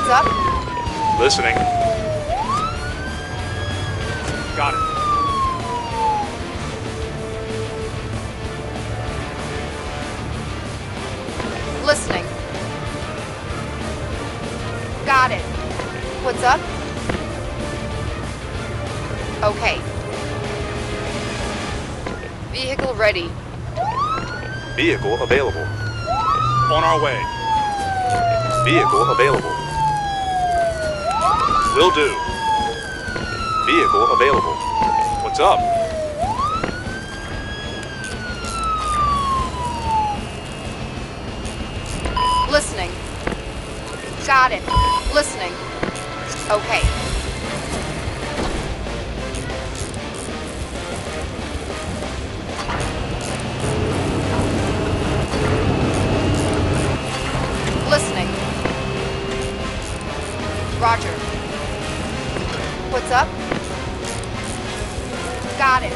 What's up? Listening. Got it. Listening. Got it. What's up? Okay. Vehicle ready. Vehicle available. On our way. Vehicle available. Will do. Vehicle available. What's up? Listening. Got it. Listening. Okay. Listening. Roger. What's up? Got it.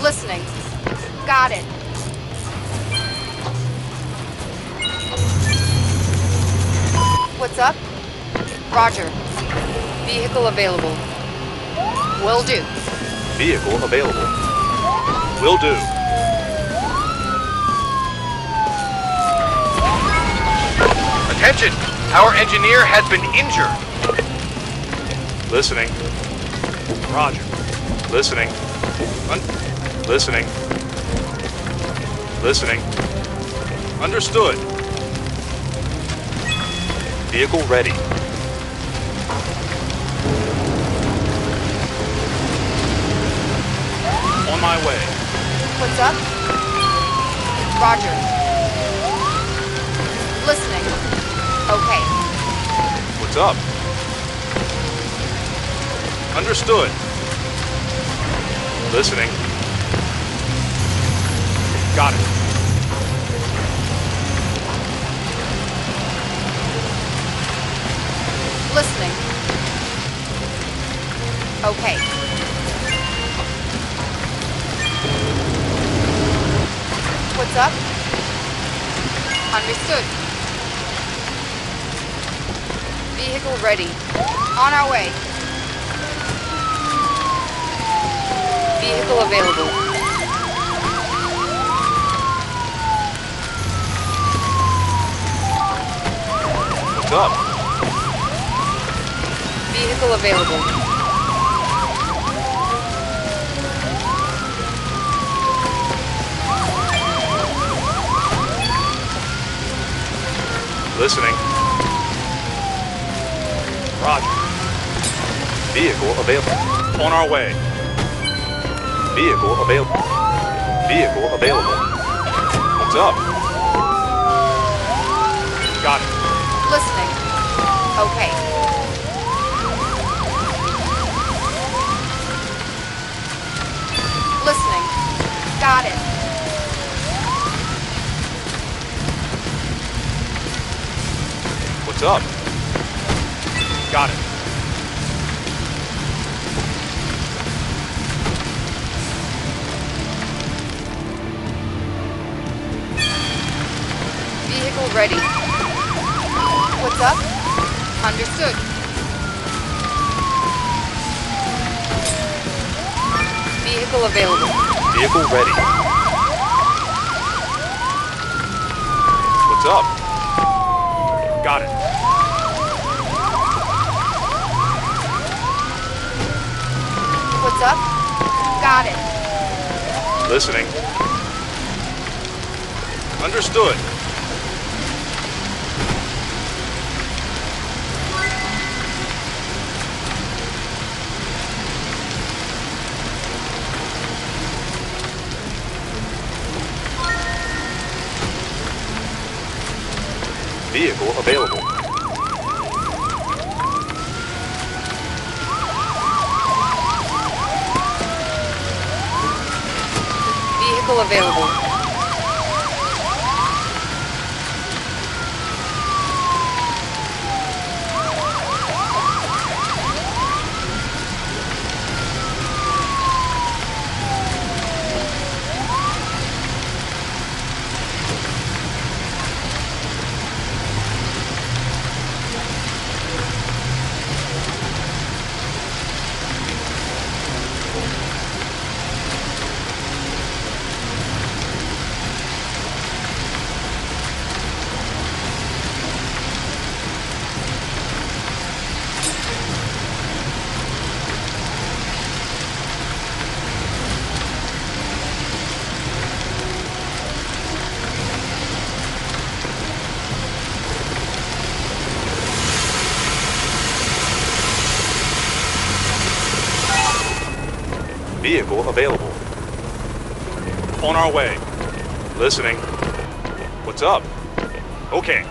Listening. Got it. What's up? Roger. Vehicle available. Will do. Vehicle available. Will do. Attention! Our engineer has been injured. Listening. Roger. Listening. Listening. Listening. Understood. Vehicle ready. On my way. What's up? Roger. Listening. Okay. What's up? Understood. Listening. Got it. Listening. Okay. What's up? Understood. Vehicle ready. On our way. Vehicle available. What's up? Vehicle available. Listening. Roger. Vehicle available. On our way. Vehicle available. Vehicle available. What's up? Got it. Listening. Okay. Listening. Got it. What's up? Got it. Vehicle ready. What's up? Understood. Vehicle available. Vehicle ready. What's up? Got it. What's up? Got it. Listening. Understood. Vehicle available. Vehicle available. Vehicle available. On our way. Listening. What's up? Okay.